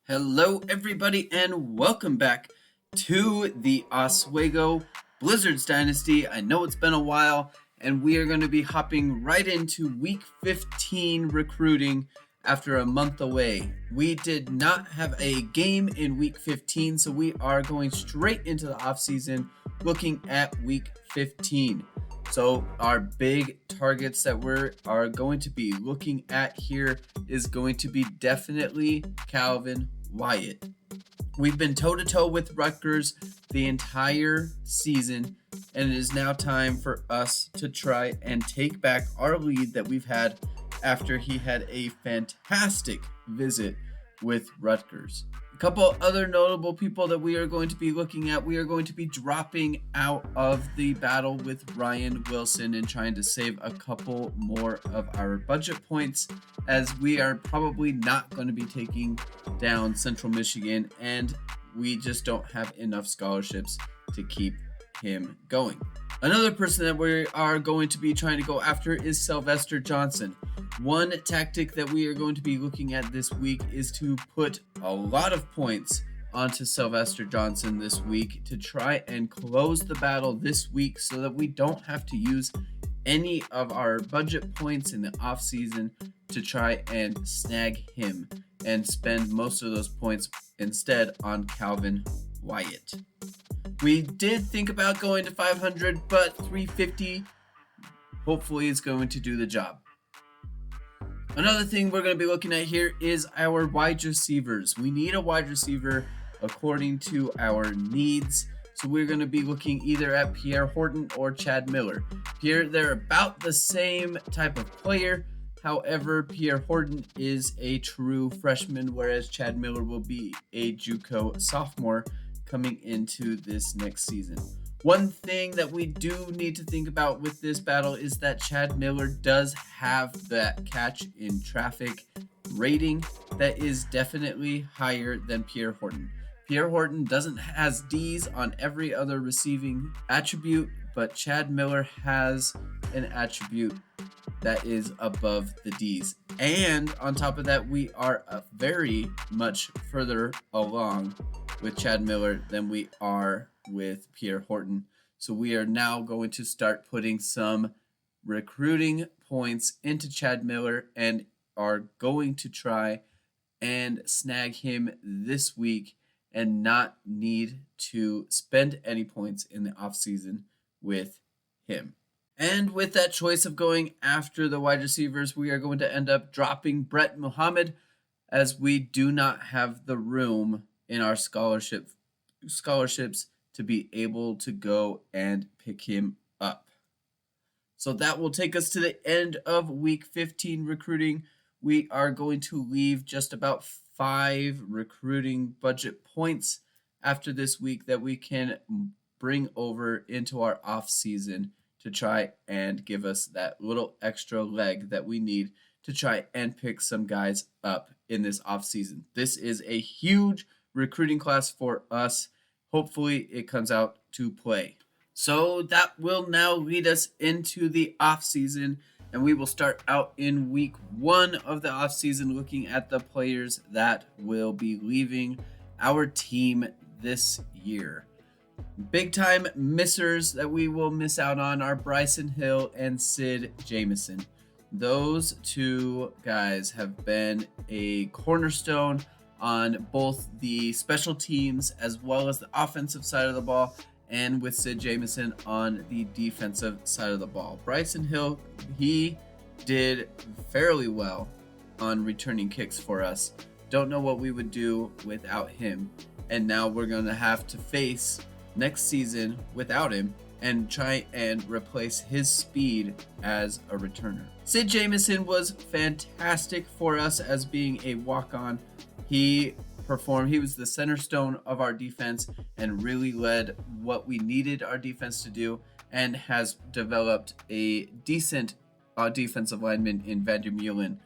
Hello, everybody, and welcome back to the Oswego Blizzards Dynasty. I know it's been a while, and we are going to be hopping right into Week 15 recruiting after a month away. We did not have a game in Week 15, so we are going straight into the offseason looking at Week 15. So our big targets that we are going to be looking at here is going to be definitely Calvin Wyatt. We've been toe-to-toe with Rutgers the entire season, and it is now time for us to try and take back our lead that we've had after he had a fantastic visit with Rutgers. A couple other notable people that we are going to be looking at. We are going to be dropping out of the battle with Ryan Wilson and trying to save a couple more of our budget points, as we are probably not going to be taking down Central Michigan, and we just don't have enough scholarships to keep him going. Another person that we are going to be trying to go after is Sylvester Johnson. One tactic that we are going to be looking at this week is to put a lot of points onto Sylvester Johnson this week to try and close the battle this week so that we don't have to use any of our budget points in the offseason to try and snag him and spend most of those points instead on Calvin Wyatt. We did think about going to 500, but 350 hopefully is going to do the job. Another thing we're going to be looking at here is our wide receivers. We need a wide receiver according to our needs. So we're going to be looking either at Pierre Horton or Chad Miller. They're about the same type of player. However, Pierre Horton is a true freshman, whereas Chad Miller will be a JUCO sophomore coming into this next season. One thing that we do need to think about with this battle is that Chad Miller does have that catch in traffic rating that is definitely higher than Pierre Horton. Pierre Horton has D's on every other receiving attribute, but Chad Miller has an attribute that is above the D's. And on top of that, we are very much further along with Chad Miller than we are with Pierre Horton. So we are now going to start putting some recruiting points into Chad Miller and are going to try and snag him this week and not need to spend any points in the offseason with him. And with that choice of going after the wide receivers, we are going to end up dropping Brett Muhammad, as we do not have the room in our scholarships to be able to go and pick him up. So that will take us to the end of Week 15 recruiting. We are going to leave just about 5 recruiting budget points after this week that we can bring over into our off season to try and give us that little extra leg that we need to try and pick some guys up in this off season. This is a huge recruiting class for us. Hopefully it comes out to play. So that will now lead us into the off season, and we will start out in week 1 of the off season looking at the players that will be leaving our team this year. Big time missers that we will miss out on are Bryson Hill and Sid Jamison. Those two guys have been a cornerstone on both the special teams as well as the offensive side of the ball, and with Sid Jamison on the defensive side of the ball. Bryson Hill, he did fairly well on returning kicks for us. Don't know what we would do without him, and now we're going to have to face next season without him and try and replace his speed as a returner. Sid Jamison was fantastic for us as being a walk-on. He performed. He was the center stone of our defense and really led what we needed our defense to do, and has developed a decent defensive lineman in Vander Meulen,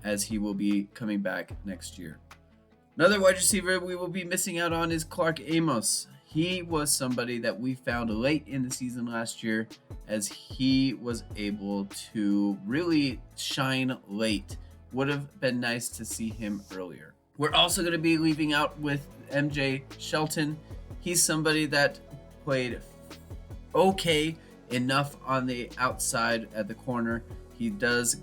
as he will be coming back next year. Another wide receiver we will be missing out on is Clark Amos. He was somebody that we found late in the season last year, as he was able to really shine late. Would have been nice to see him earlier. We're also going to be leaving out with MJ Shelton. He's somebody that played okay enough on the outside at the corner. He is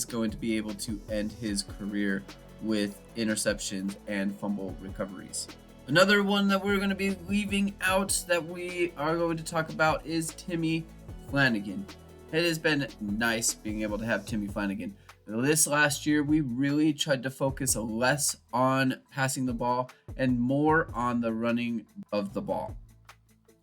going to be able to end his career with interceptions and fumble recoveries. Another one that we're going to be leaving out that we are going to talk about is Timmy Flanagan. It has been nice being able to have Timmy Flanagan. This last year, we really tried to focus less on passing the ball and more on the running of the ball.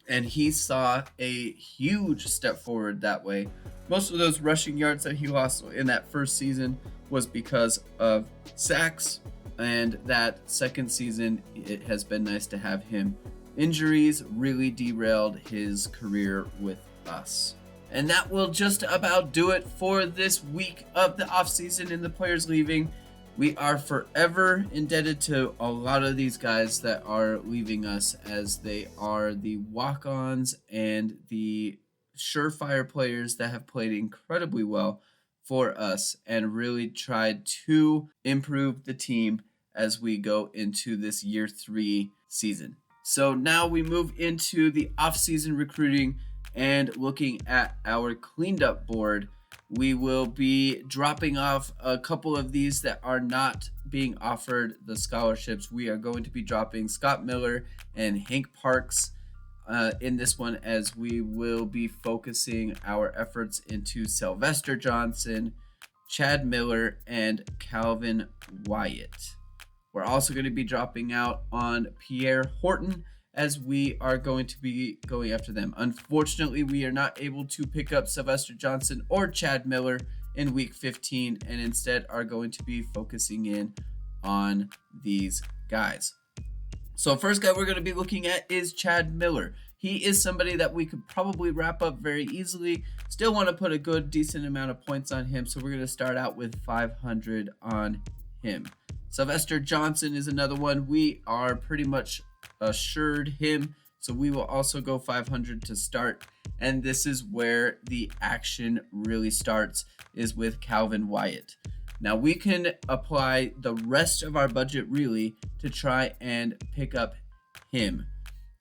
And he saw a huge step forward that way. Most of those rushing yards that he lost in that first season was because of sacks. And that second season, it has been nice to have him. Injuries really derailed his career with us. And that will just about do it for this week of the offseason and the players leaving. We are forever indebted to a lot of these guys that are leaving us, as they are the walk-ons and the surefire players that have played incredibly well for us and really tried to improve the team as we go into this year 3 season. So now we move into the off-season recruiting and looking at our cleaned up board. We will be dropping off a couple of these that are not being offered the scholarships. We are going to be dropping Scott Miller and Hank Parks in this one, as we will be focusing our efforts into Sylvester Johnson, Chad Miller, and Calvin Wyatt. We're also going to be dropping out on Pierre Horton, as we are going to be going after them. Unfortunately, we are not able to pick up Sylvester Johnson or Chad Miller in week 15, and instead are going to be focusing in on these guys. So first guy we're going to be looking at is Chad Miller. He is somebody that we could probably wrap up very easily. Still want to put a good, decent amount of points on him, so we're going to start out with 500 on him. Sylvester Johnson is another one. We are pretty much assured him, so we will also go 500 to start. And this is where the action really starts, is with Calvin Wyatt. Now we can apply the rest of our budget really to try and pick up him.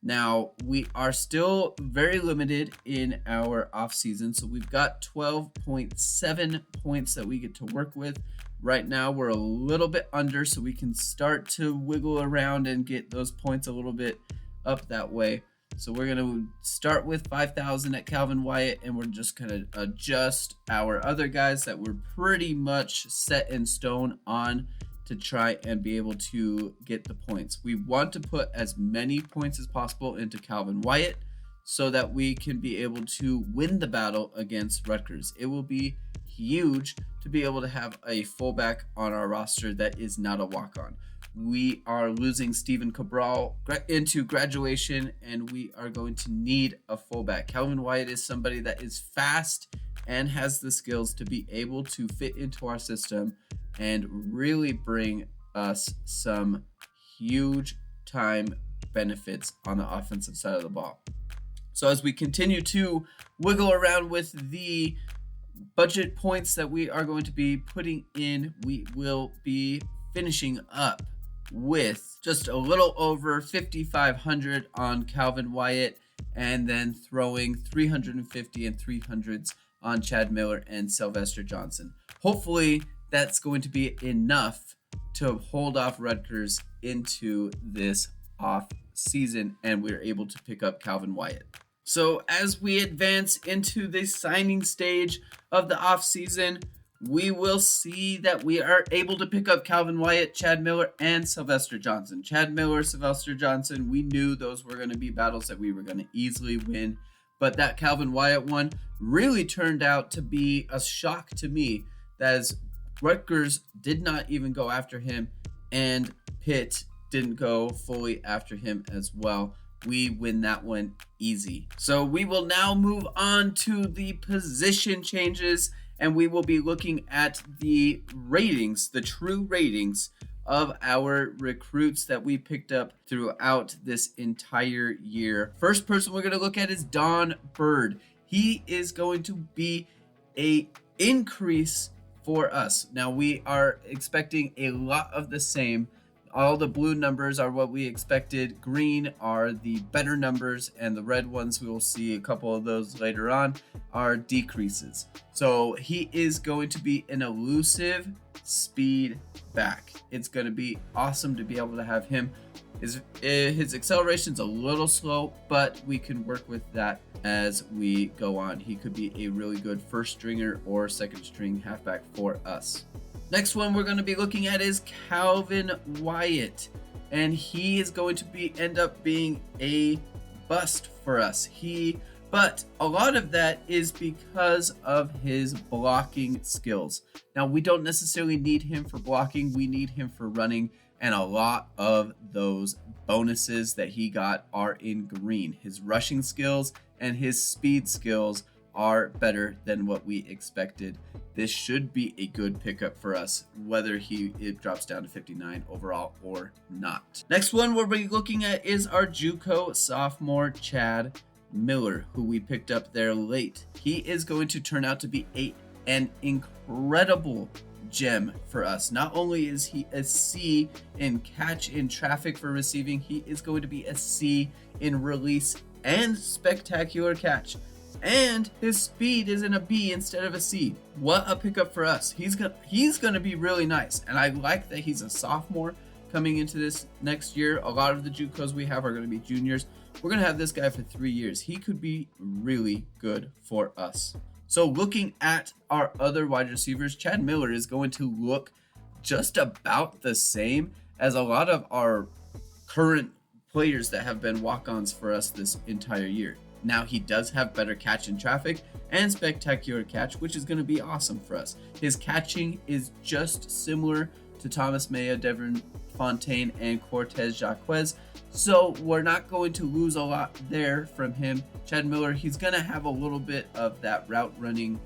Now we are still very limited in our off season, so we've got 12.7 points that we get to work with. Right now we're a little bit under, so we can start to wiggle around and get those points a little bit up that way. So we're going to start with 5,000 at Calvin Wyatt, and we're just going to adjust our other guys that we're pretty much set in stone on to try and be able to get the points. We want to put as many points as possible into Calvin Wyatt so that we can be able to win the battle against Rutgers. It will be huge to be able to have a fullback on our roster that is not a walk-on. We are losing Stephen Cabral into graduation, and we are going to need a fullback. Calvin Wyatt is somebody that is fast and has the skills to be able to fit into our system and really bring us some huge time benefits on the offensive side of the ball. So as we continue to wiggle around with the budget points that we are going to be putting in, we will be finishing up with just a little over 5,500 on Calvin Wyatt, and then throwing 350 and 300s on Chad Miller and Sylvester Johnson. Hopefully that's going to be enough to hold off Rutgers into this off season, and we're able to pick up Calvin Wyatt. So as we advance into the signing stage of the offseason, we will see that we are able to pick up Calvin Wyatt, Chad Miller, and Sylvester Johnson. Chad Miller, Sylvester Johnson, we knew those were going to be battles that we were going to easily win. But that Calvin Wyatt one really turned out to be a shock to me, as Rutgers did not even go after him, and Pitt didn't go fully after him as well. We win that one easy. So we will now move on to the position changes, and we will be looking at the ratings, the true ratings of our recruits that we picked up throughout this entire year. First person we're going to look at is Don Bird. He is going to be an increase for us. Now we are expecting a lot of the same, All the blue numbers are what we expected. Green are the better numbers, and the red ones, we will see a couple of those later on, are decreases. So he is going to be an elusive speed back. It's going to be awesome to be able to have him. His acceleration's a little slow, but we can work with that as we go on. He could be a really good first stringer or second string halfback for us. Next one we're going to be looking at is Calvin Wyatt, and he is going to end up being a bust for us. But a lot of that is because of his blocking skills. Now, we don't necessarily need him for blocking. We need him for running, and a lot of those bonuses that he got are in green. His rushing skills and his speed skills are better than what we expected. This should be a good pickup for us, whether it drops down to 59 overall or not. Next one we'll be looking at is our JUCO sophomore Chad Miller, who we picked up there late. He is going to turn out to be an incredible gem for us. Not only is he a C in catch in traffic for receiving, he is going to be a C in release and spectacular catch. And his speed is in a B instead of a C. What a pickup for us. He's gonna be really nice. And I like that he's a sophomore coming into this next year. A lot of the JUCOs we have are gonna be juniors. We're gonna have this guy for 3 years. He could be really good for us. So looking at our other wide receivers, Chad Miller is going to look just about the same as a lot of our current players that have been walk-ons for us this entire year. Now, he does have better catch in traffic and spectacular catch, which is going to be awesome for us. His catching is just similar to Thomas Maya, Devin Fontaine, and Cortez Jacquez. So we're not going to lose a lot there from him. Chad Miller, he's going to have a little bit of that route running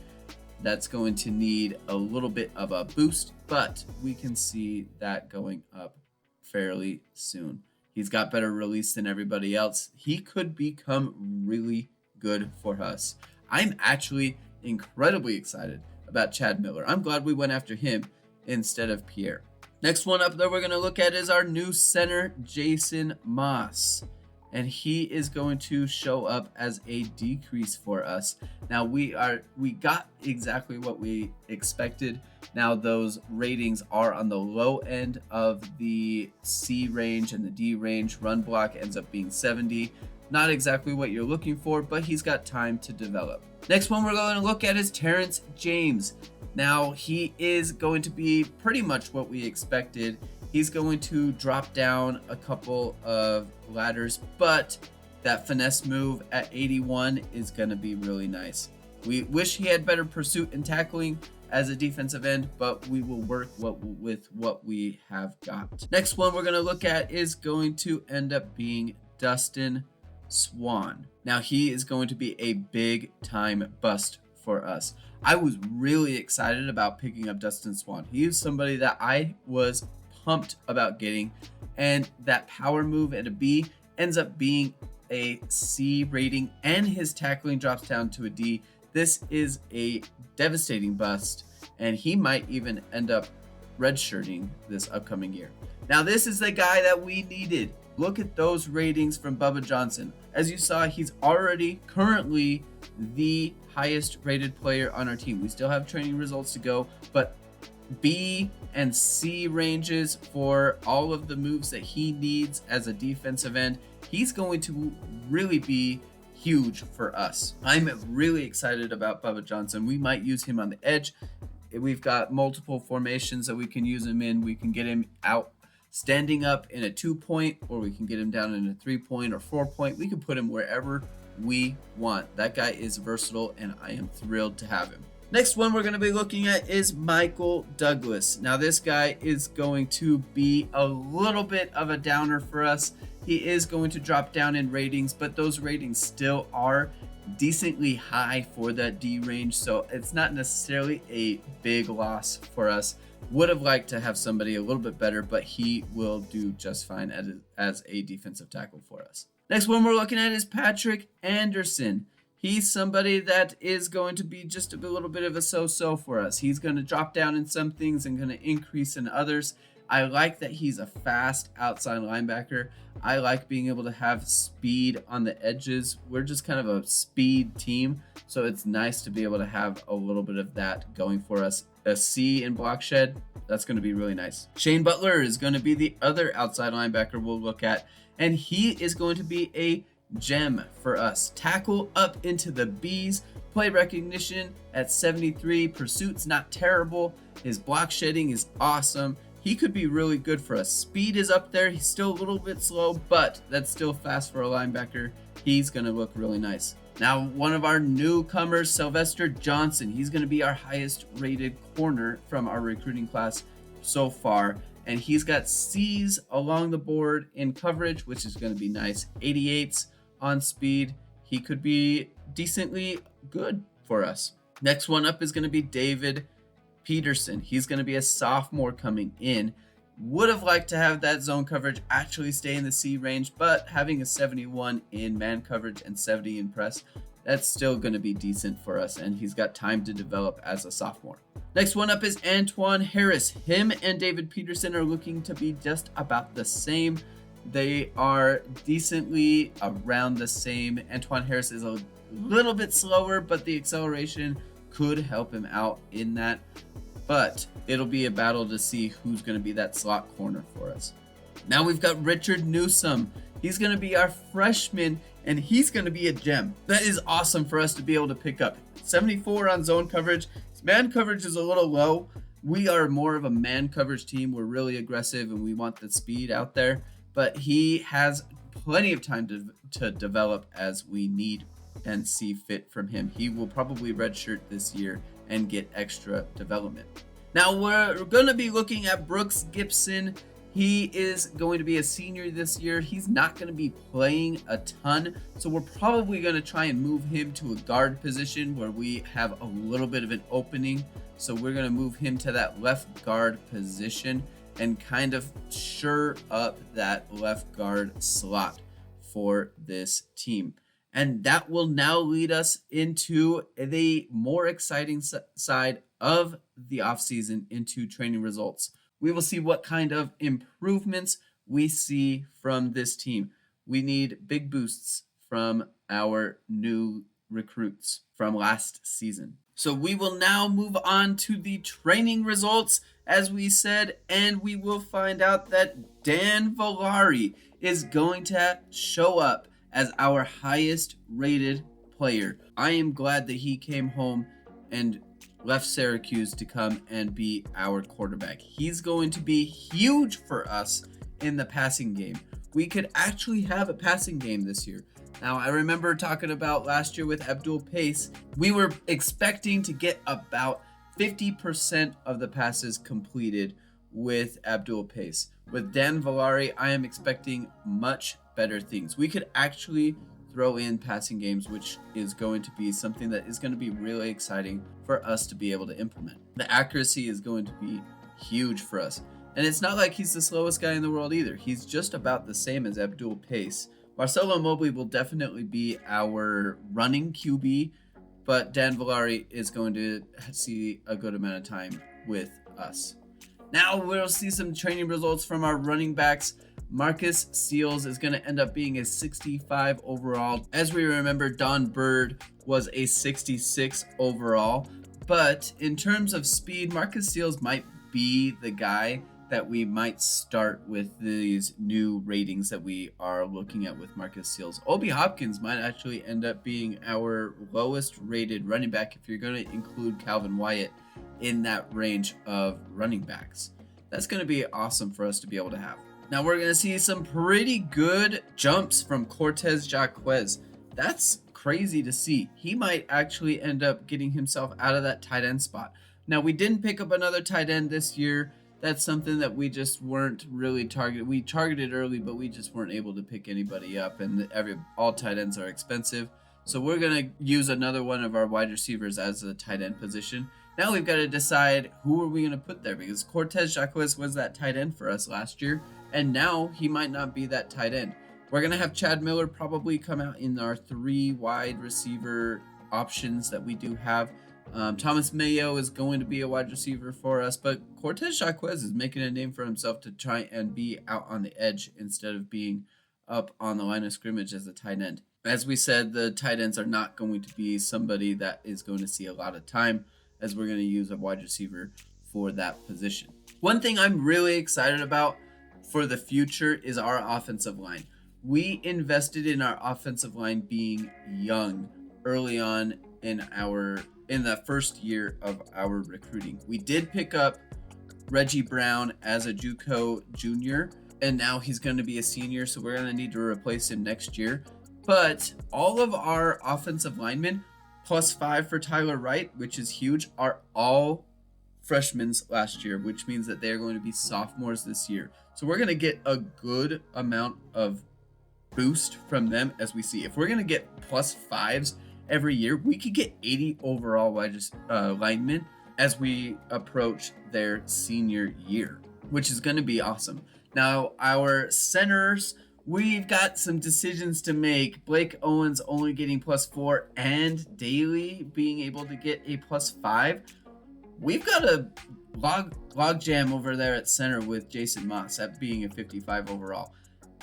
that's going to need a little bit of a boost, but we can see that going up fairly soon. He's got better release than everybody else. He could become really good for us. I'm actually incredibly excited about Chad Miller. I'm glad we went after him instead of Pierre. Next one up that we're going to look at is our new center, Jason Moss. And he is going to show up as a decrease for us. Now we got exactly what we expected. Now those ratings are on the low end of the C range and the D range. Run block ends up being 70. Not exactly what you're looking for, but he's got time to develop. Next one we're going to look at is Terrence James. Now he is going to be pretty much what we expected. He's going to drop down a couple of ladders, but that finesse move at 81 is going to be really nice. We wish he had better pursuit and tackling as a defensive end, but we will work with what we have got. Next one we're going to look at is going to end up being Dustin Swan. Now he is going to be a big time bust for us. I was really excited about picking up Dustin Swan. He is somebody that I was pumped about getting, and that power move at a B ends up being a C rating, and his tackling drops down to a D. This is a devastating bust, and he might even end up redshirting this upcoming year. Now this is the guy that we needed. Look at those ratings from Bubba Johnson. As you saw, he's already currently the highest rated player on our team. We still have training results to go, but B and C ranges for all of the moves that he needs as a defensive end. He's going to really be huge for us. I'm really excited about Bubba Johnson. We might use him on the edge. We've got multiple formations that we can use him in. We can get him out standing up in a 2-point, or we can get him down in a 3-point or 4-point. We can put him wherever we want. That guy is versatile, and I am thrilled to have him. Next one we're going to be looking at is Michael Douglas. Now this guy is going to be a little bit of a downer for us. He is going to drop down in ratings, but those ratings still are decently high for that D range, so it's not necessarily a big loss for us. Would have liked to have somebody a little bit better, but he will do just fine as a defensive tackle for us. Next one we're looking at is Patrick Anderson. He's somebody that is going to be just a little bit of a so-so for us. He's going to drop down in some things and going to increase in others. I like that he's a fast outside linebacker. I like being able to have speed on the edges. We're just kind of a speed team, so it's nice to be able to have a little bit of that going for us. A C in block shed, that's going to be really nice. Shane Butler is going to be the other outside linebacker we'll look at, and he is going to be a gem for us. Tackle up into the B's, play recognition at 73, pursuit's not terrible, his block shedding is awesome. He could be really good for us. Speed is up there. He's still a little bit slow, but that's still fast for a linebacker. He's going to look really nice. Now, one of our newcomers, Sylvester Johnson, he's going to be our highest rated corner from our recruiting class so far. And he's got C's along the board in coverage, which is going to be nice. 88s on speed. He could be decently good for us. Next one up is going to be David Peterson. He's going to be a sophomore coming in. Would have liked to have that zone coverage actually stay in the C range, but having a 71 in man coverage and 70 in press, that's still going to be decent for us, and he's got time to develop as a sophomore. Next one up is Antoine Harris. Him and David Peterson are looking to be just about the same. They are decently around the same. Antoine Harris is a little bit slower, but the acceleration could help him out in that. But it'll be a battle to see who's going to be that slot corner for us. Now we've got Richard Newsome. He's going to be our freshman, and he's going to be a gem. That is awesome for us to be able to pick up. 74 on zone coverage. His man coverage is a little low. We are more of a man coverage team. We're really aggressive, and we want the speed out there. But he has plenty of time to develop as we need and see fit from him. He will probably redshirt this year and get extra development. Now we're going to be looking at Brooks Gibson. He is going to be a senior this year. He's not going to be playing a ton, so we're probably going to try and move him to a guard position where we have a little bit of an opening. So we're going to move him to that left guard position and kind of shore up that left guard slot for this team. And that will now lead us into the more exciting side of the offseason, into training results. We will see what kind of improvements we see from this team. We need big boosts from our new recruits from last season. So we will now move on to the training results, as we said, and we will find out that Dan Villari is going to show up as our highest rated player. I am glad that he came home and left Syracuse to come and be our quarterback. He's going to be huge for us in the passing game. We could actually have a passing game this year. Now, I remember talking about last year with Abdul Pace, we were expecting to get about 50% of the passes completed with Abdul Pace. With Dan Villari, I am expecting much better things. We could actually throw in passing games, which is going to be something that is going to be really exciting for us to be able to implement. The accuracy is going to be huge for us. And it's not like he's the slowest guy in the world either. He's just about the same as Abdul Pace. Marcelo Mobley will definitely be our running QB, but Dan Villari is going to see a good amount of time with us. Now we'll see some training results from our running backs. Marcus Seals is going to end up being a 65 overall. As we remember, Don Bird was a 66 overall. But in terms of speed, Marcus Seals might be the guy that we might start with these new ratings that we are looking at with Marcus Seals. Obi Hopkins might actually end up being our lowest rated running back if you're going to include Calvin Wyatt in that range of running backs. That's going to be awesome for us to be able to have. Now we're going to see some pretty good jumps from Cortez Jacquez. That's crazy to see. He might actually end up getting himself out of that tight end spot. Now we didn't pick up another tight end this year. That's something that we just weren't really targeted. We targeted early, but we just weren't able to pick anybody up, and all tight ends are expensive. So we're going to use another one of our wide receivers as a tight end position. Now we've got to decide who are we going to put there, because Cortez Jacquez was that tight end for us last year, and now he might not be that tight end. We're going to have Chad Miller probably come out in our 3 wide receiver options that we do have. Thomas Mayo is going to be a wide receiver for us, but Cortez Jacquez is making a name for himself to try and be out on the edge instead of being up on the line of scrimmage as a tight end. As we said, the tight ends are not going to be somebody that is going to see a lot of time, as we're going to use a wide receiver for that position. One thing I'm really excited about for the future is our offensive line. We invested in our offensive line being young early on in the first year of our recruiting. We did pick up Reggie Brown as a JUCO junior, and now he's going to be a senior, so we're going to need to replace him next year. But all of our offensive linemen, +5 for Tyler Wright, which is huge, are all freshmen last year, which means that they're going to be sophomores this year. So we're going to get a good amount of boost from them as we see. If we're going to get +5s every year, we could get 80 overall linemen as we approach their senior year, which is going to be awesome. Now, our centers, we've got some decisions to make. Blake Owens only getting +4 and Daly being able to get a +5. We've got a log jam over there at center with Jason Moss at being a 55 overall.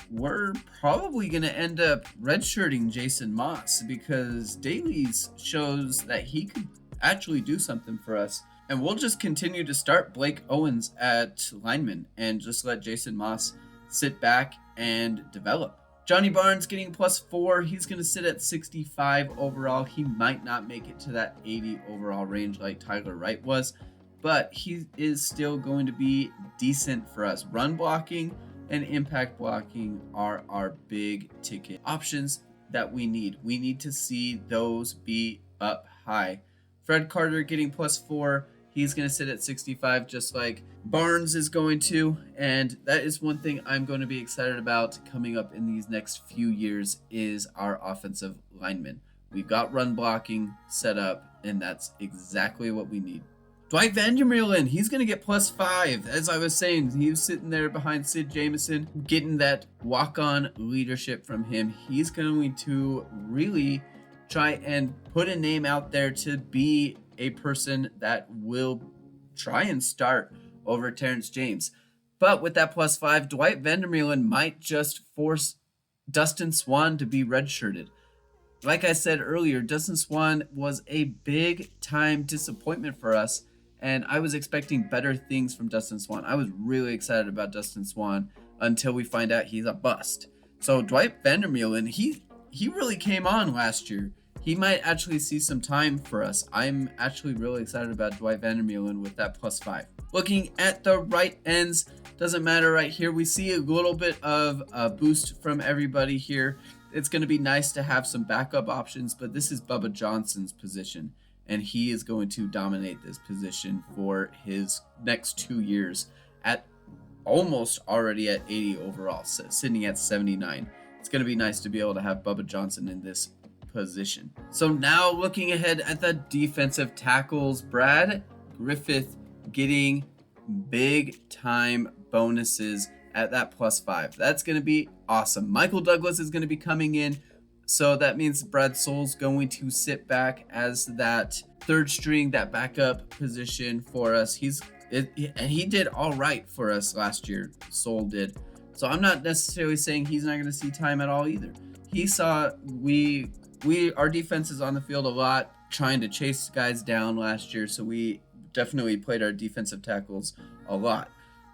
We're probably going to end up redshirting Jason Moss because Daly's shows that he could actually do something for us. And we'll just continue to start Blake Owens at lineman and just let Jason Moss sit back and develop. Johnny Barnes getting +4. He's going to sit at 65 overall. He might not make it to that 80 overall range like Tyler Wright was, but he is still going to be decent for us. Run blocking and impact blocking are our big ticket options that we need. We need to see those be up high. Fred Carter getting +4. He's going to sit at 65 just like Barnes is going to. And that is one thing I'm going to be excited about coming up in these next few years is our offensive linemen. We've got run blocking set up, and that's exactly what we need. Dwight Vandermeulen, he's going to get +5. As I was saying, he was sitting there behind Sid Jameson, getting that walk-on leadership from him. He's going to really try and put a name out there to be a person that will try and start over Terrence James. But with that +5, Dwight Vandermeulen might just force Dustin Swan to be redshirted. Like I said earlier, Dustin Swan was a big-time disappointment for us, and I was expecting better things from Dustin Swan. I was really excited about Dustin Swan until we find out he's a bust. So Dwight Vandermeulen, he really came on last year. He might actually see some time for us. I'm actually really excited about Dwight Vandermeulen with that +5. Looking at the right ends, doesn't matter right here. We see a little bit of a boost from everybody here. It's going to be nice to have some backup options, but this is Bubba Johnson's position, and he is going to dominate this position for his next 2 years at almost already at 80 overall, sitting at 79. It's going to be nice to be able to have Bubba Johnson in this position. So now looking ahead at the defensive tackles, Brad Griffith getting big time bonuses at that +5. That's going to be awesome. Michael Douglas is going to be coming in, so that means Brad Soul's going to sit back as that third string, that backup position for us. And he did all right for us last year. Soul did. So I'm not necessarily saying he's not going to see time at all either. He saw our defense is on the field a lot, trying to chase guys down last year, so we definitely played our defensive tackles a lot.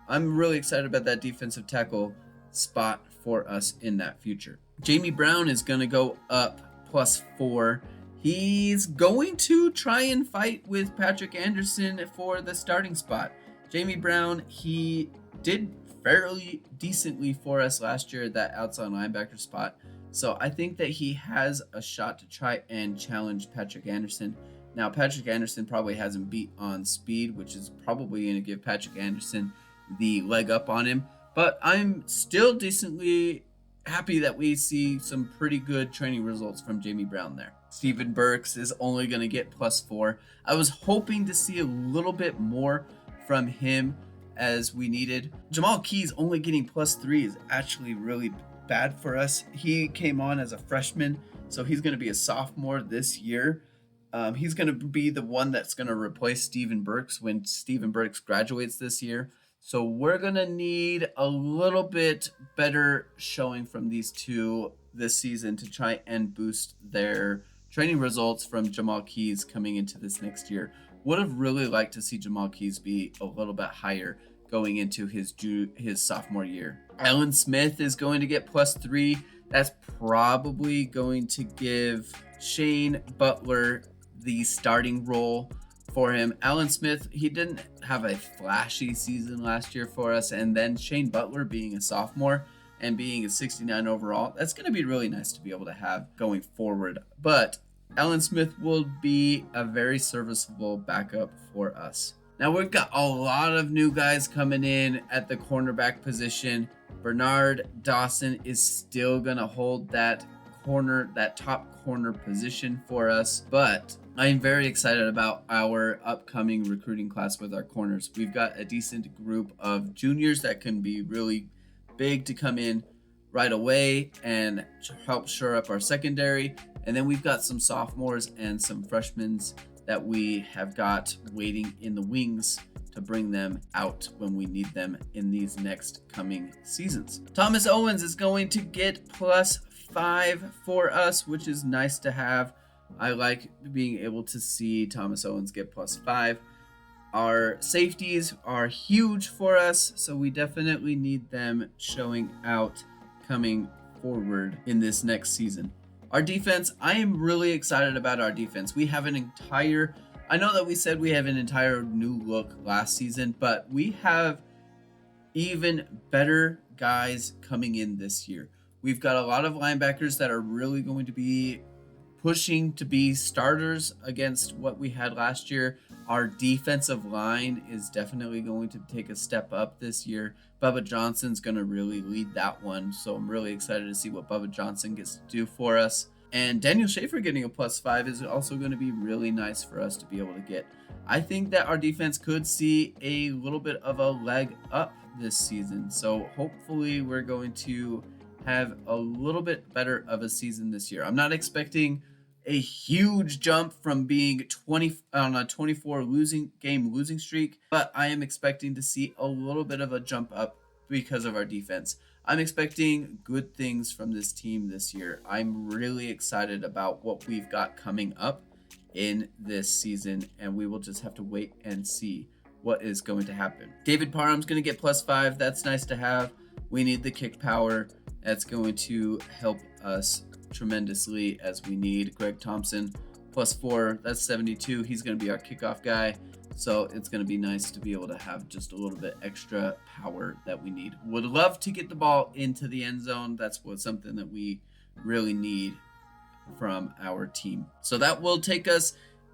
I'm really excited about that defensive tackle spot for us in that future. Jamie Brown is going to go up +4. He's going to try and fight with Patrick Anderson for the starting spot. Jamie Brown, he did fairly decently for us last year at that outside linebacker spot. So I think that he has a shot to try and challenge Patrick Anderson. Now, Patrick Anderson probably hasn't beat on speed, which is probably going to give Patrick Anderson the leg up on him. But I'm still decently happy that we see some pretty good training results from Jamie Brown there. Steven Burks is only going to get +4. I was hoping to see a little bit more from him as we needed. Jamal Keys only getting +3 is actually really bad for us. He came on as a freshman, so he's going to be a sophomore this year. He's going to be the one that's going to replace Steven Burks when Steven Burks graduates this year. So we're going to need a little bit better showing from these two this season to try and boost their training results from Jamal Keys coming into this next year. Would have really liked to see Jamal Keys be a little bit higher going into his sophomore year. Ellen Smith is going to get +3. That's probably going to give Shane Butler the starting role for him. Ellen Smith, he didn't have a flashy season last year for us, and then Shane Butler being a sophomore and being a 69 overall, that's going to be really nice to be able to have going forward. But Ellen Smith will be a very serviceable backup for us. Now we've got a lot of new guys coming in at the cornerback position. Bernard Dawson is still going to hold that top corner position for us, but I'm very excited about our upcoming recruiting class with our corners. We've got a decent group of juniors that can be really big to come in right away and help shore up our secondary. And then we've got some sophomores and some freshmen that we have got waiting in the wings to bring them out when we need them in these next coming seasons. Thomas Owens is going to get +5 for us, which is nice to have. I like being able to see Thomas Owens get +5. Our safeties are huge for us, so we definitely need them showing out coming forward in this next season. Our defense, I am really excited about our defense. We have I know that we said we have an entire new look last season, but we have even better guys coming in this year. We've got a lot of linebackers that are really going to be pushing to be starters against what we had last year. Our defensive line is definitely going to take a step up this year. Bubba Johnson's going to really lead that one, so I'm really excited to see what Bubba Johnson gets to do for us. And Daniel Schaefer getting a +5 is also going to be really nice for us to be able to get. I think that our defense could see a little bit of a leg up this season, so hopefully we're going to have a little bit better of a season this year. I'm not expecting a huge jump from being 20 on a 24 losing streak, but I am expecting to see a little bit of a jump up because of our defense. I'm expecting good things from this team this year. I'm really excited about what we've got coming up in this season, and we will just have to wait and see what is going to happen. David Parham's going to get +5. That's nice to have. We need the kick power. That's going to help us tremendously as we need. Greg Thompson +4. That's 72. He's going to be our kickoff guy. So it's going to be nice to be able to have just a little bit extra power that we need. Would love to get the ball into the end zone. That's something that we really need from our team. So that will take us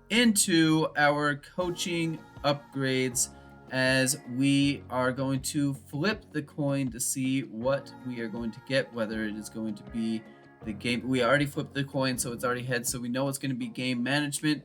into our coaching upgrades, as we are going to flip the coin to see what we are going to get, whether it is going to be the game. We already flipped the coin, so it's already heads, so we know it's going to be game management,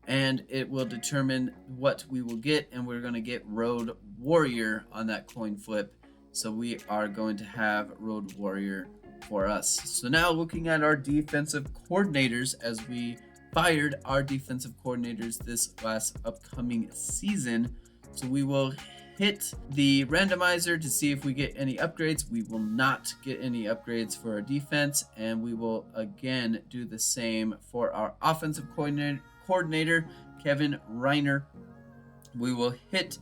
and it will determine what we will get, and we're going to get Road Warrior on that coin flip. So we are going to have Road Warrior for us. So now looking at our defensive coordinators, as we fired our defensive coordinators this last upcoming season. So we will hit the randomizer to see if we get any upgrades. We will not get any upgrades for our defense, and we will again do the same for our offensive coordinator, Kevin Reiner. We will hit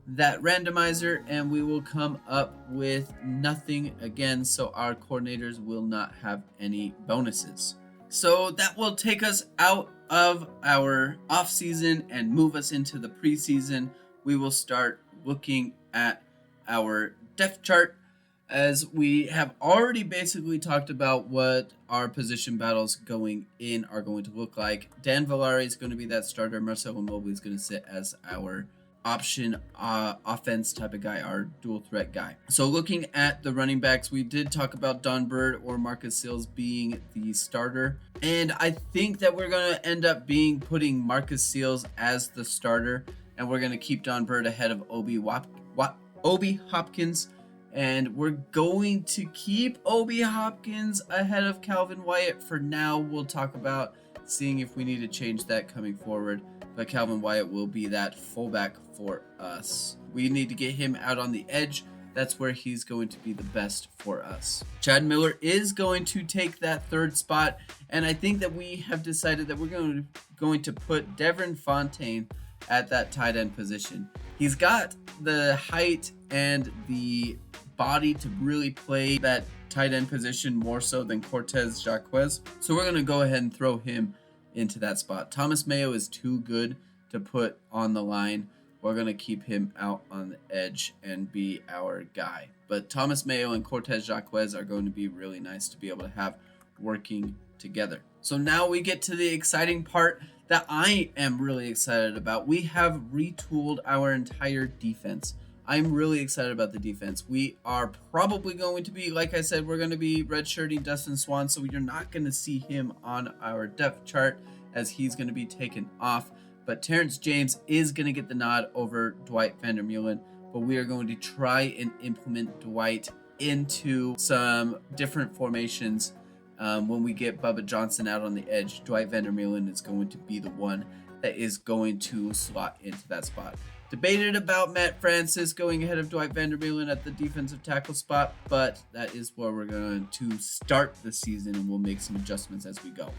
that randomizer and we will come up with nothing again, so our coordinators will not have any bonuses. So that will take us out of our off season and move us into the preseason. We will start looking at our depth chart, as we have already basically talked about what our position battles going in are going to look like. Dan Villari is going to be that starter. Marcelo Mobley is going to sit as our option offense type of guy, our dual threat guy. So looking at the running backs, we did talk about Don Bird or Marcus Seals being the starter, and I think that we're going to end up putting Marcus Seals as the starter, and we're going to keep Don Bird ahead of Obi Hopkins, and we're going to keep Obi Hopkins ahead of Calvin Wyatt for now. We'll talk about seeing if we need to change that coming forward. But Calvin Wyatt will be that fullback for us. We need to get him out on the edge. That's where he's going to be the best for us. Chad Miller is going to take that third spot, and I think that we have decided that we're going to put Devin Fontaine at that tight end position. He's got the height and the body to really play that tight end position more so than Cortez Jacquez. So we're going to go ahead and throw him into that spot. Thomas Mayo is too good to put on the line. We're going to keep him out on the edge and be our guy. But Thomas Mayo and Cortez Jacquez are going to be really nice to be able to have working together. So now we get to the exciting part that I am really excited about. We have retooled our entire defense. I'm really excited about the defense. We are probably going to be, like I said, we're going to be redshirting Dustin Swan, so you're not going to see him on our depth chart as he's going to be taken off. But Terrence James is going to get the nod over Dwight Vandermeulen, but we are going to try and implement Dwight into some different formations. When we get Bubba Johnson out on the edge, Dwight Vandermeulen is going to be the one that is going to slot into that spot. Debated about Matt Francis going ahead of Dwight Vandermeulen at the defensive tackle spot, but that is where we're going to start the season, and we'll make some adjustments as we go.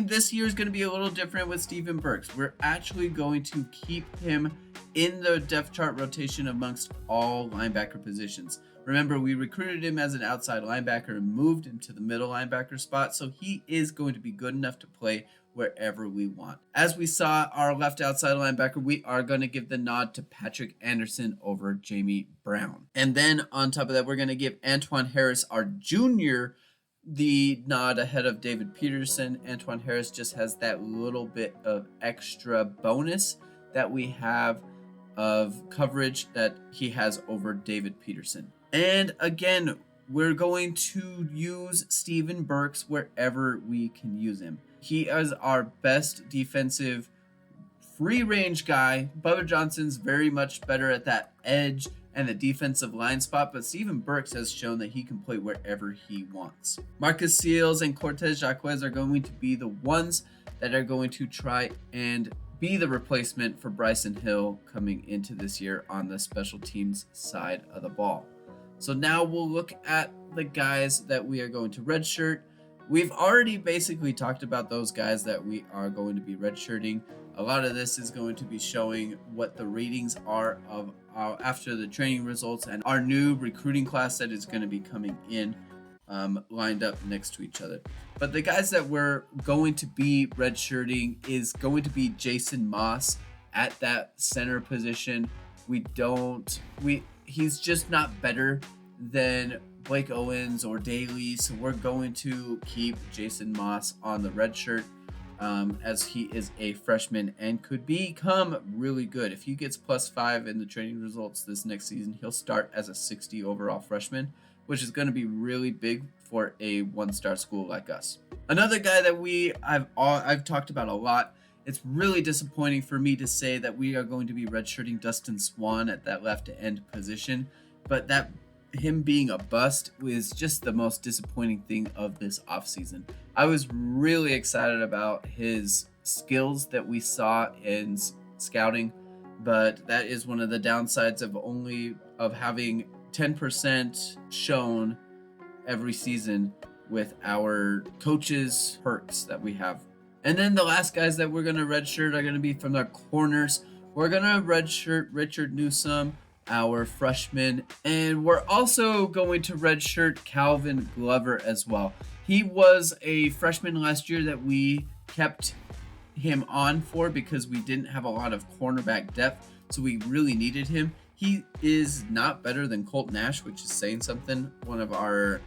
This year is going to be a little different with Steven Burks. We're actually going to keep him in the depth chart rotation amongst all linebacker positions. Remember, we recruited him as an outside linebacker and moved him to the middle linebacker spot, so he is going to be good enough to play wherever we want. As we saw our left outside linebacker, we are going to give the nod to Patrick Anderson over Jamie Brown. And then on top of that, we're going to give Antoine Harris, our junior, the nod ahead of David Peterson. Antoine Harris just has that little bit of extra bonus that we have of coverage that he has over David Peterson. And again, we're going to use Steven Burks wherever we can use him. He is our best defensive free range guy. Bubba Johnson's very much better at that edge and the defensive line spot, but Steven Burks has shown that he can play wherever he wants. Marcus Seals and Cortez Jacquez are going to be the ones that are going to try and be the replacement for Bryson Hill coming into this year on the special teams side of the ball. So now we'll look at the guys that we are going to redshirt. We've already basically talked about those guys that we are going to be redshirting. A lot of this is going to be showing what the ratings are of after the training results and our new recruiting class that is going to be coming in lined up next to each other. But the guys that we're going to be redshirting is going to be Jason Moss at that center position. He's just not better than Blake Owens or Daly, so we're going to keep Jason Moss on the red shirt as he is a freshman and could become really good. If he gets +5 in the training results this next season, he'll start as a 60 overall freshman, which is going to be really big for a one-star school like us. Another guy that I've talked about a lot. It's really disappointing for me to say that we are going to be redshirting Dustin Swan at that left end position, but that him being a bust was just the most disappointing thing of this offseason. I was really excited about his skills that we saw in scouting, but that is one of the downsides of having 10% shown every season with our coaches' perks that we have. And then the last guys that we're going to redshirt are going to be from the corners. We're going to redshirt Richard Newsome, our freshman, and we're also going to redshirt Calvin Glover as well. He was a freshman last year that we kept him on for because we didn't have a lot of cornerback depth, so we really needed him. He is not better than Colt Nash, which is saying something, one of our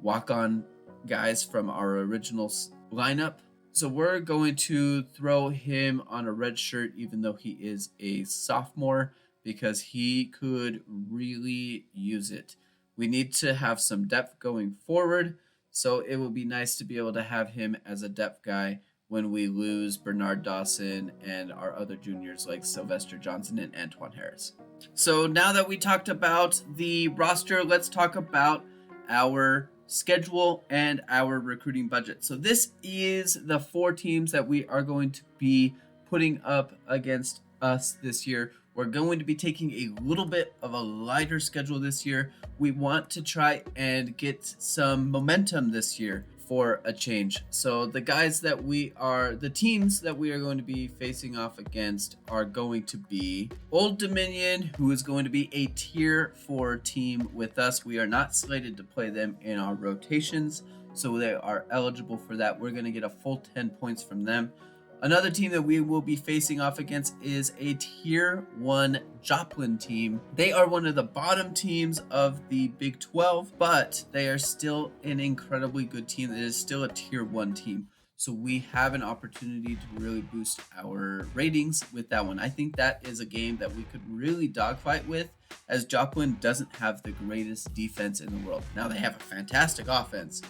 walk-on guys from our original lineup. So we're going to throw him on a red shirt even though he is a sophomore because he could really use it. We need to have some depth going forward, so it would be nice to be able to have him as a depth guy when we lose Bernard Dawson and our other juniors like Sylvester Johnson and Antoine Harris. So now that we talked about the roster, let's talk about our schedule, and our recruiting budget. So this is the 4 teams that we are going to be putting up against us this year. We're going to be taking a little bit of a lighter schedule this year. We want to try and get some momentum this year for a change. So the teams that we are going to be facing off against are going to be Old Dominion, who is going to be a tier 4 team with us. We are not slated to play them in our rotations, so they are eligible for that. We're going to get a full 10 points from them. Another team that we will be facing off against is a tier 1 Joplin team. They are one of the bottom teams of the Big 12, but they are still an incredibly good team. It is still a tier 1 team. So we have an opportunity to really boost our ratings with that one. I think that is a game that we could really dogfight with, as Joplin doesn't have the greatest defense in the world. Now they have a fantastic offense,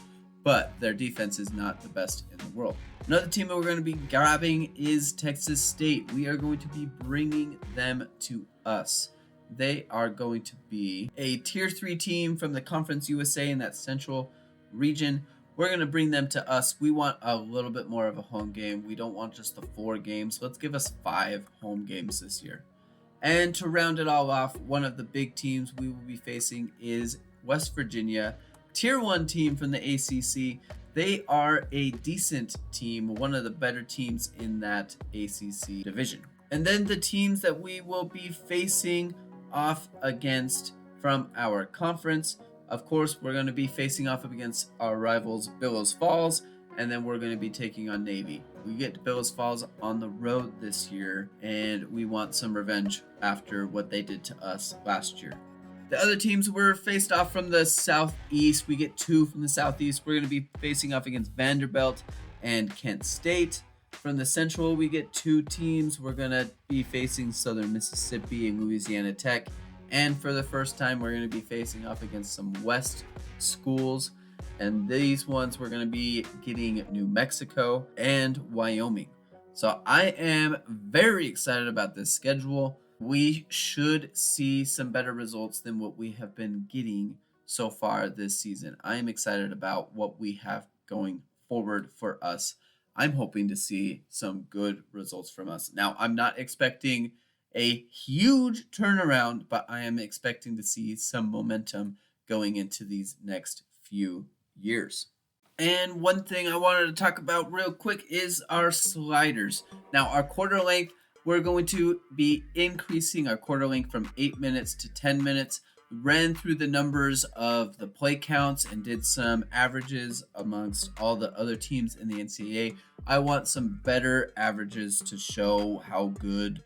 but their defense is not the best in the world. Another team that we're going to be grabbing is Texas State. We are going to be bringing them to us. They are going to be a tier 3 team from the Conference USA in that central region. We're going to bring them to us. We want a little bit more of a home game. We don't want just the 4 games. Let's give us 5 home games this year. And to round it all off, one of the big teams we will be facing is West Virginia, tier 1 team from the ACC. They are a decent team, one of the better teams in that ACC division. And then the teams that we will be facing off against from our conference. Of course, we're going to be facing off against our rivals, Billows Falls, and then we're going to be taking on Navy. We get to Billows Falls on the road this year, and we want some revenge after what they did to us last year. The other teams were faced off from the Southeast. We get 2 from the Southeast. We're going to be facing off against Vanderbilt and Kent State. From the Central, we get 2 teams. We're going to be facing Southern Mississippi and Louisiana Tech. And for the first time, we're going to be facing off against some West schools. And these ones, we're going to be getting New Mexico and Wyoming. So I am very excited about this schedule. We should see some better results than what we have been getting so far this season. I am excited about what we have going forward for us. I'm hoping to see some good results from us. Now, I'm not expecting a huge turnaround, but I am expecting to see some momentum going into these next few years. And one thing I wanted to talk about real quick is our sliders. Now, our quarter length, we're going to be increasing our quarter length from 8 minutes to 10 minutes. We ran through the numbers of the play counts and did some averages amongst all the other teams in the NCAA. I want some better averages to show how good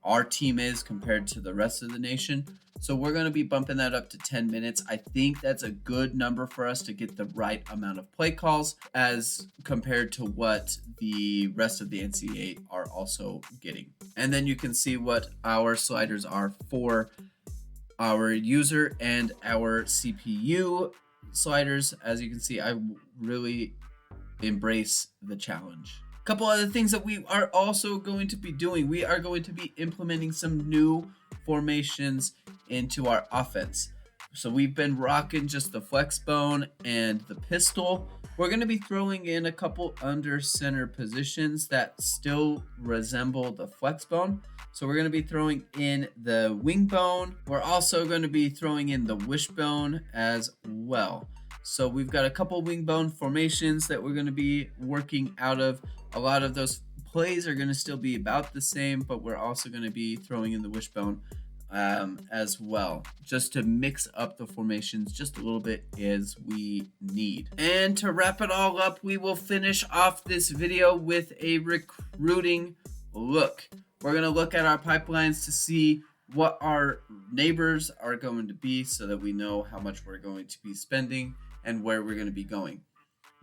our team is compared to the rest of the nation. So we're going to be bumping that up to 10 minutes. I think that's a good number for us to get the right amount of play calls as compared to what the rest of the NCAA are also getting. And then you can see what our sliders are for our user and our CPU sliders. As you can see, I really embrace the challenge. A couple other things that we are also going to be doing. We are going to be implementing some new formations into our offense. So we've been rocking just the flex bone and the pistol. We're going to be throwing in a couple under center positions that still resemble the flex bone. So we're going to be throwing in the wing bone. We're also going to be throwing in the wishbone as well. So we've got a couple wing bone formations that we're going to be working out of. A lot of those plays are going to still be about the same, but we're also going to be throwing in the wishbone as well, just to mix up the formations just a little bit as we need. And to wrap it all up, we will finish off this video with a recruiting look. We're going to look at our pipelines to see what our neighbors are going to be so that we know how much we're going to be spending and where we're going to be going.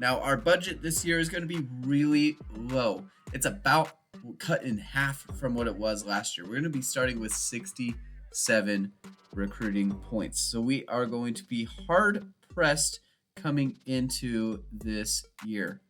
Now, our budget this year is going to be really low. It's about cut in half from what it was last year. We're going to be starting with 67 recruiting points. So we are going to be hard pressed coming into this year.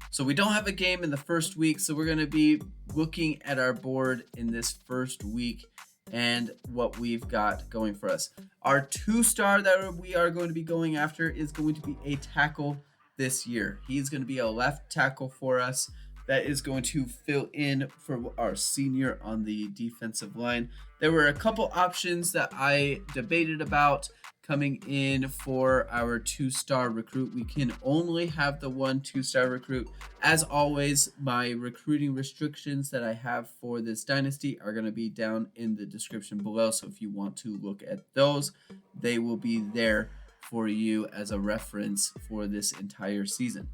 So we don't have a game in the first week. So we're going to be looking at our board in this first week and what we've got going for us. Our 2-star that we are going to be going after is going to be a tackle this year. He's going to be a left tackle for us that is going to fill in for our senior on the defensive line. There were a couple options that I debated about coming in for our 2-star recruit. We can only have the one 2-star recruit. As always, my recruiting restrictions that I have for this dynasty are going to be down in the description below. So if you want to look at those, they will be there for you as a reference for this entire season.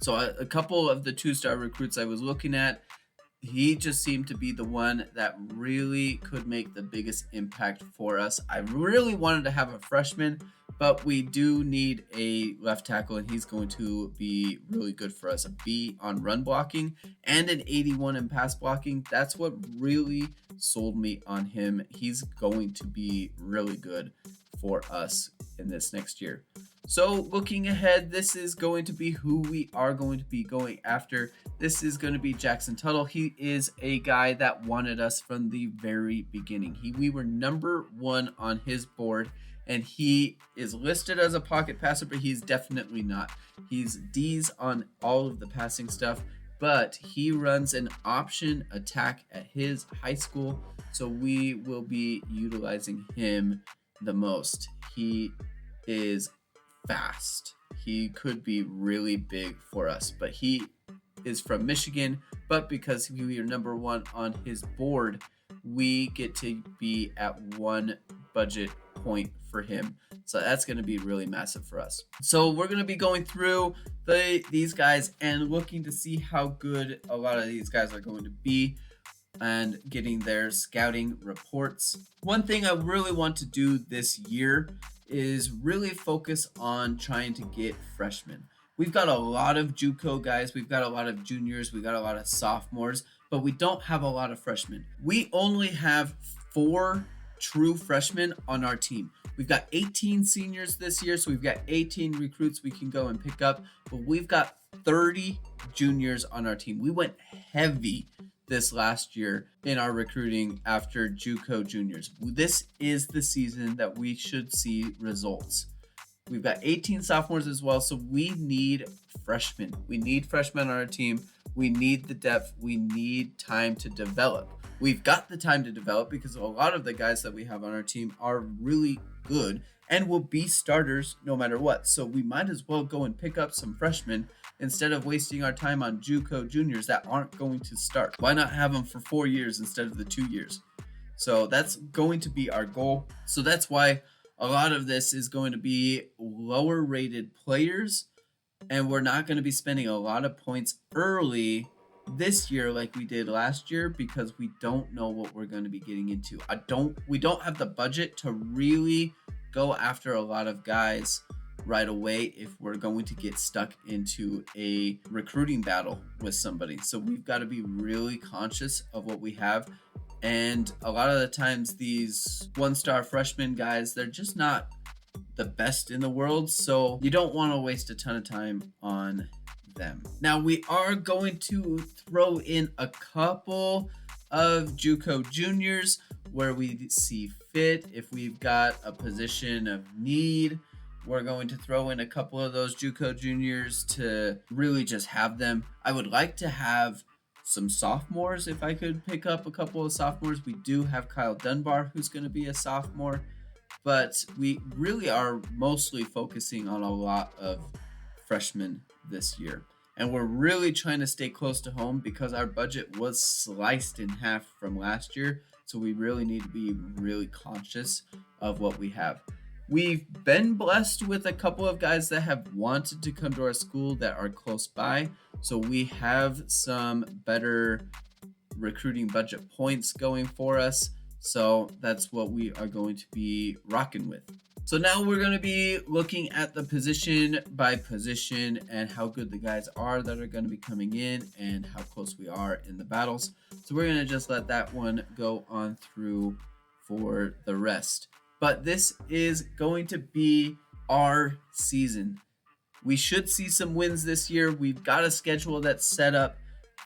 So a couple of the 2-star recruits I was looking at, he just seemed to be the one that really could make the biggest impact for us. I really wanted to have a freshman, but we do need a left tackle, and he's going to be really good for us. A B on run blocking and an 81 in pass blocking. That's what really sold me on him. He's going to be really good for us in this next year. So looking ahead, this is going to be who we are going to be going after. This is going to be Jackson Tuttle. He is a guy that wanted us from the very beginning. We were number 1 on his board, and he is listed as a pocket passer, but he's definitely not. He's D's on all of the passing stuff, but he runs an option attack at his high school, so we will be utilizing him the most. He is fast. He could be really big for us, but he is from Michigan, but because we are number 1 on his board, we get to be at 1 budget point for him. So that's going to be really massive for us. So we're going to be going through these guys and looking to see how good a lot of these guys are going to be and getting their scouting reports. One thing I really want to do this year is really focus on trying to get freshmen. We've got a lot of JUCO guys, we've got a lot of juniors, we've got a lot of sophomores, but we don't have a lot of freshmen. We only have 4 true freshmen on our team. We've got 18 seniors this year, so we've got 18 recruits we can go and pick up, but we've got 30 juniors on our team. We went heavy this last year in our recruiting after JUCO juniors. This is the season that we should see results. We've got 18 sophomores as well, so we need freshmen. We need freshmen on our team. We need the depth. We need time to develop. We've got the time to develop because a lot of the guys that we have on our team are really good and will be starters no matter what. So we might as well go and pick up some freshmen instead of wasting our time on JUCO juniors that aren't going to start. Why not have them for 4 years instead of the 2 years? So that's going to be our goal. So that's why a lot of this is going to be lower rated players, and we're not going to be spending a lot of points early this year like we did last year because we don't know what we're going to be getting into. We don't have the budget to really go after a lot of guys right away if we're going to get stuck into a recruiting battle with somebody. So we've got to be really conscious of what we have. And a lot of the times these 1-star freshman guys, they're just not the best in the world. So you don't want to waste a ton of time on them. Now we are going to throw in a couple of JUCO juniors where we see fit. If we've got a position of need, we're going to throw in a couple of those JUCO juniors to really just have them. I would like to have some sophomores if I could pick up a couple of sophomores. We do have Kyle Dunbar, who's going to be a sophomore, but we really are mostly focusing on a lot of freshmen this year. And we're really trying to stay close to home because our budget was sliced in half from last year. So we really need to be really conscious of what we have. We've been blessed with a couple of guys that have wanted to come to our school that are close by. So we have some better recruiting budget points going for us. So that's what we are going to be rocking with. So now we're going to be looking at the position by position and how good the guys are that are going to be coming in and how close we are in the battles. So we're going to just let that one go on through for the rest. But this is going to be our season. We should see some wins this year. We've got a schedule that's set up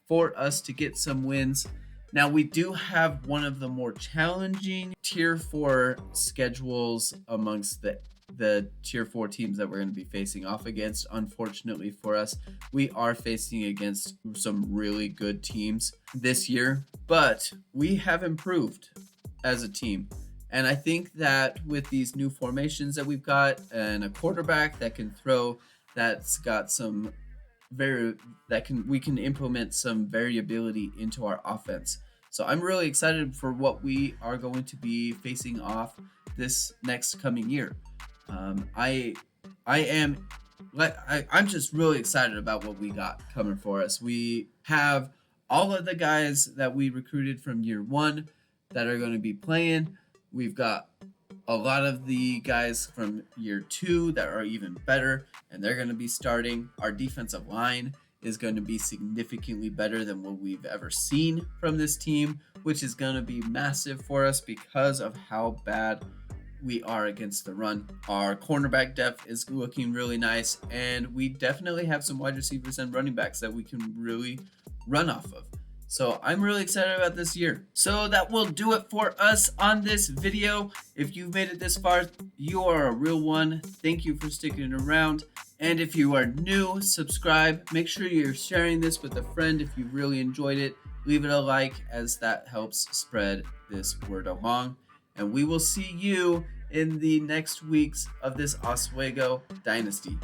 for us to get some wins. Now, we do have one of the more challenging Tier 4 schedules amongst the Tier 4 teams that we're going to be facing off against. Unfortunately for us, we are facing against some really good teams this year, but we have improved as a team. And I think that with these new formations that we've got and a quarterback that can throw, that's got some we can implement some variability into our offense. So I'm really excited for what we are going to be facing off this next coming year. I am I'm just really excited about what we got coming for us. We have all of the guys that we recruited from year one that are going to be playing. We've got a lot of the guys from year two that are even better, and they're going to be starting. Our defensive line is going to be significantly better than what we've ever seen from this team, which is going to be massive for us because of how bad we are against the run. Our cornerback depth is looking really nice, and we definitely have some wide receivers and running backs that we can really run off of. So I'm really excited about this year. So that will do it for us on this video. If you've made it this far, you are a real one. Thank you for sticking around. And if you are new, subscribe. Make sure you're sharing this with a friend if you really enjoyed it. Leave it a like, as that helps spread this word along. And we will see you in the next weeks of this Oswego Dynasty.